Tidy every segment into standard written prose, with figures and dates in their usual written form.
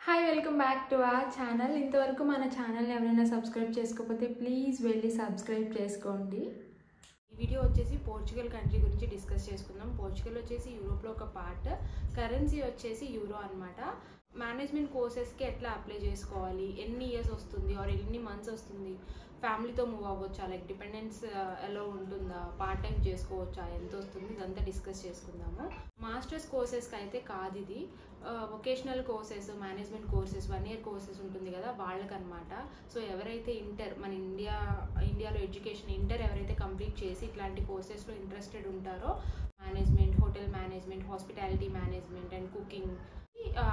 Hi welcome back to our channel. ఇంతవరకు మన ఛానల్ని ఎవరైనా సబ్స్క్రైబ్ చేసుకోకపోతే ప్లీజ్ వెళ్ళి సబ్స్క్రైబ్ చేసుకోండి. ఈ వీడియో వచ్చేసి పోర్చుగల్ కంట్రీ గురించి డిస్కస్ చేసుకుందాం. పోర్చుగల్ వచ్చేసి యూరోప్లో ఒక పార్ట్, కరెన్సీ వచ్చేసి యూరో అనమాట. మేనేజ్మెంట్ కోర్సెస్కి ఎట్లా అప్లై చేసుకోవాలి, ఎన్ని ఇయర్స్ వస్తుంది ఆర్ ఎన్ని మంత్స్ వస్తుంది, ఫ్యామిలీతో మూవ్ అవ్వచ్చా, లైక్ డిపెండెన్స్ ఎలా ఉంటుందా, పార్ట్ టైం చేసుకోవచ్చా, ఎంత వస్తుంది, ఇదంతా డిస్కస్ చేసుకుందాము. మాస్టర్స్ కోర్సెస్కి అయితే కాదు ఇది, vocational courses, management courses 1 year courses ఉంటుంది కదా వాళ్ళకనమాట. సో ఎవరైతే మన ఇండియాలో ఎడ్యుకేషన్ ఇంటర్ ఎవరైతే కంప్లీట్ చేసి ఇట్లాంటి కోర్సెస్లో ఇంట్రెస్టెడ్ ఉంటారో, management, hotel management, hospitality management and cooking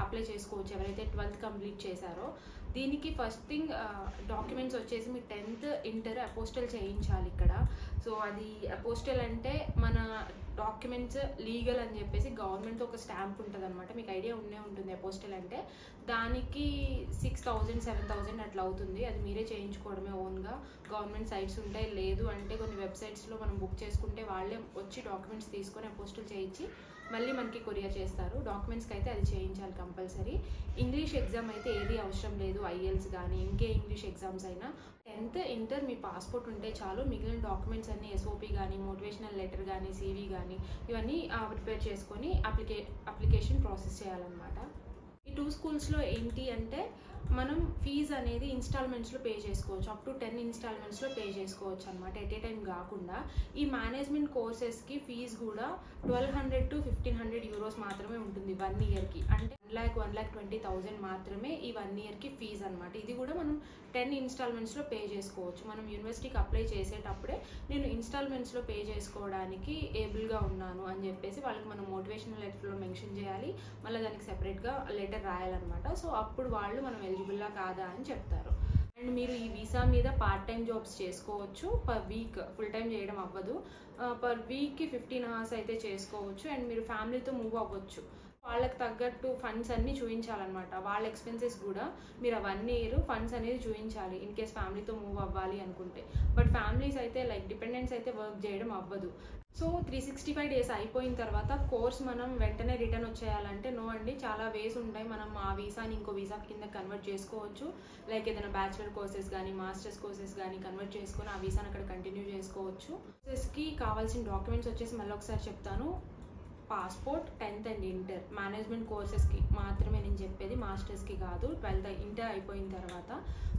apply చేసుకోవచ్చు ఎవరైతే 12th కంప్లీట్ చేశారో. దీనికి ఫస్ట్ థింగ్ డాక్యుమెంట్స్ వచ్చేసి మీ 10th ఇంటర్ అపోస్టల్ చేయించాలి ఇక్కడ. సో అది అపోస్టల్ అంటే మన డాక్యుమెంట్స్ లీగల్ అని చెప్పేసి గవర్నమెంట్ ఒక స్టాంప్ ఉంటుంది అనమాట. మీకు ఐడియా ఉంటుంది అపోస్టల్ అంటే. దానికి 6,000 7,000 అట్లా అవుతుంది. అది మీరే చేయించుకోవడమే ఓన్గా. గవర్నమెంట్ సైట్స్ ఉంటాయి, లేదు అంటే కొన్ని వెబ్సైట్స్లో మనం బుక్ చేసుకుంటే వాళ్ళే వచ్చి డాక్యుమెంట్స్ తీసుకొని అపోస్టల్ చేయించి మళ్ళీ మనకి కొరియర్ చేస్తారు. డాక్యుమెంట్స్కి అయితే అది చేయించాలి కంపల్సరీ. ఇంగ్లీష్ ఎగ్జామ్ అయితే ఏది అవసరం లేదు, IELTS కానీ ఇంకే ఇంగ్లీష్ ఎగ్జామ్స్ అయినా. 10th ఇంటర్ మీ పాస్పోర్ట్ ఉంటే చాలు. మిగిలిన డాక్యుమెంట్స్ అన్నీ SOP కానీ, మోటివేషనల్ లెటర్ కానీ, CV కానీ ఇవన్నీ ప్రిపేర్ చేసుకొని అప్లికేషన్ ప్రాసెస్ చేయాలన్నమాట. ఈ 2 స్కూల్స్లో ఏంటి అంటే మనం ఫీజు అనేది ఇన్స్టాల్మెంట్స్లో పే చేసుకోవచ్చు. అప్ టు 10 ఇన్స్టాల్మెంట్స్లో పే చేసుకోవచ్చు అనమాట, ఎట్ ఏ టైం కాకుండా. ఈ మేనేజ్మెంట్ కోర్సెస్కి ఫీజు కూడా 1200 to 1500 euros మాత్రమే ఉంటుంది 1 yearకి. అంటే 1,20,000 మాత్రమే ఈ 1 yearకి ఫీజు అనమాట. ఇది కూడా మనం 10 ఇన్స్టాల్మెంట్స్లో పే చేసుకోవచ్చు. మనం యూనివర్సిటీకి అప్లై చేసేటప్పుడే నేను ఇన్స్టాల్మెంట్స్లో పే చేసుకోవడానికి ఏబుల్గా ఉన్నాను అని చెప్పేసి వాళ్ళకి మనం మోటివేషనల్ లెటర్లో మెన్షన్ చేయాలి. మళ్ళీ దానికి సెపరేట్గా లెటర్ రాయాలన్నమాట. సో అప్పుడు వాళ్ళు మనం ఎలిజిబుల్లా కాదా అని చెప్తారు. అండ్ మీరు ఈ వీసా మీద పార్ట్ టైం జాబ్స్ చేసుకోవచ్చు. పర్ వీక్ ఫుల్ టైం చేయడం అవ్వదు. పర్ వీక్కి 15 hours అయితే చేసుకోవచ్చు. అండ్ మీరు ఫ్యామిలీతో మూవ్ అవ్వచ్చు. వాళ్ళకి తగ్గట్టు ఫండ్స్ అన్నీ చూపించాలన్నమాట. వాళ్ళ ఎక్స్పెన్సెస్ కూడా మీరు 1 year ఫండ్స్ అనేది చూపించాలి ఇన్ కేస్ ఫ్యామిలీతో మూవ్ అవ్వాలి అనుకుంటే. బట్ ఫ్యామిలీస్ అయితే లైక్ డిపెండెంట్స్ అయితే వర్క్ చేయడం అవ్వదు. సో 365 days అయిపోయిన తర్వాత కోర్స్ మనం వెంటనే రిటర్న్ వచ్చేయాలంటే నో అండి, చాలా వేస్ ఉంటాయి. మనం ఆ వీసాని ఇంకో వీసా కింద కన్వర్ట్ చేసుకోవచ్చు. లైక్ ఏదైనా బ్యాచిలర్ కోర్సెస్ కానీ, మాస్టర్స్ కోర్సెస్ కానీ కన్వర్ట్ చేసుకొని ఆ వీసాని అక్కడ కంటిన్యూ చేసుకోవచ్చు. కోర్సెస్కి కావాల్సిన డాక్యుమెంట్స్ వచ్చేసి మళ్ళీ ఒకసారి చెప్తాను. Passport, 10th and inter. Management కోర్సెస్కి మాత్రమే నేను చెప్పేది, మాస్టర్స్కి కాదు. 12th ఇంటర్ అయిపోయిన తర్వాత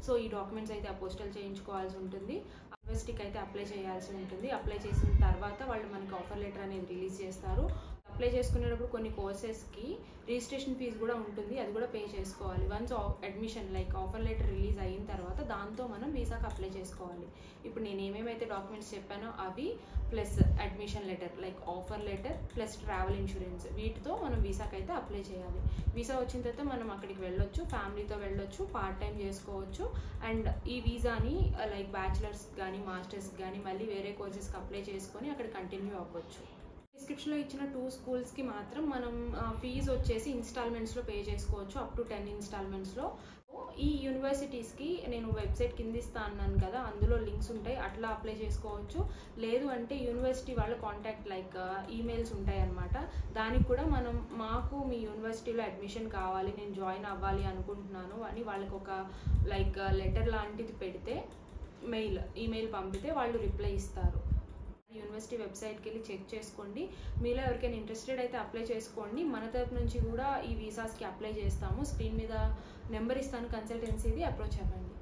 సో ఈ డాక్యుమెంట్స్ అయితే అపోస్టల్ చేయించుకోవాల్సి ఉంటుంది. యూనివర్సిటీకి అయితే అప్లై చేయాల్సి ఉంటుంది. అప్లై చేసిన తర్వాత వాళ్ళు మనకి ఆఫర్ లెటర్ అనేది రిలీజ్ చేస్తారు. అప్లై చేసుకునేటప్పుడు కొన్ని కోర్సెస్కి రిజిస్ట్రేషన్ ఫీజు కూడా ఉంటుంది, అది కూడా పే చేసుకోవాలి. Once admission like offer letter release అయిన తర్వాత దాంతో మనం వీసాకి అప్లై చేసుకోవాలి. ఇప్పుడు నేను ఏమేమైతే డాక్యుమెంట్స్ చెప్పానో అవి plus admission letter like offer letter plus travel insurance, వీటితో మనం వీసాకి అయితే అప్లై చేయాలి. వీసా వచ్చిన తర్వాత మనం అక్కడికి వెళ్ళొచ్చు, ఫ్యామిలీతో వెళ్ళొచ్చు, పార్ట్ టైం చేసుకోవచ్చు. అండ్ ఈ వీసాని లైక్ బ్యాచిలర్స్ కానీ, మాస్టర్స్ కానీ మళ్ళీ వేరే కోర్సెస్కి అప్లై చేసుకొని అక్కడ కంటిన్యూ అవ్వచ్చు. డిస్క్రిప్షన్లో ఇచ్చిన 2 స్కూల్స్కి మాత్రం మనం ఫీజు వచ్చేసి ఇన్స్టాల్మెంట్స్లో పే చేసుకోవచ్చు, అప్ టు 10 ఇన్స్టాల్మెంట్స్లో. ఈ యూనివర్సిటీస్కి నేను వెబ్సైట్ కింద ఇస్తా అన్నాను కదా, అందులో లింక్స్ ఉంటాయి, అట్లా అప్లై చేసుకోవచ్చు. లేదు అంటే యూనివర్సిటీ వాళ్ళ కాంటాక్ట్ లైక్ ఈమెయిల్స్ ఉంటాయి అన్నమాట. దానికి కూడా మనం మాకు మీ యూనివర్సిటీలో అడ్మిషన్ కావాలి, నేను జాయిన్ అవ్వాలి అనుకుంటున్నాను అని వాళ్ళకి ఒక లైక్ లెటర్ లాంటిది పెడితే, ఈమెయిల్ పంపితే వాళ్ళు రిప్లై ఇస్తారు. యూనివర్సిటీ వెబ్సైట్కి వెళ్ళి చెక్ చేసుకోండి. మీలో ఎవరికైనా ఇంట్రెస్టెడ్ అయితే అప్లై చేసుకోండి. మన తరపు నుంచి కూడా ఈ వీసాస్కి అప్లై చేస్తాము. స్క్రీన్ మీద నెంబర్ ఇస్తాను, కన్సల్టెన్సీది, అప్రోచ్ అవ్వండి.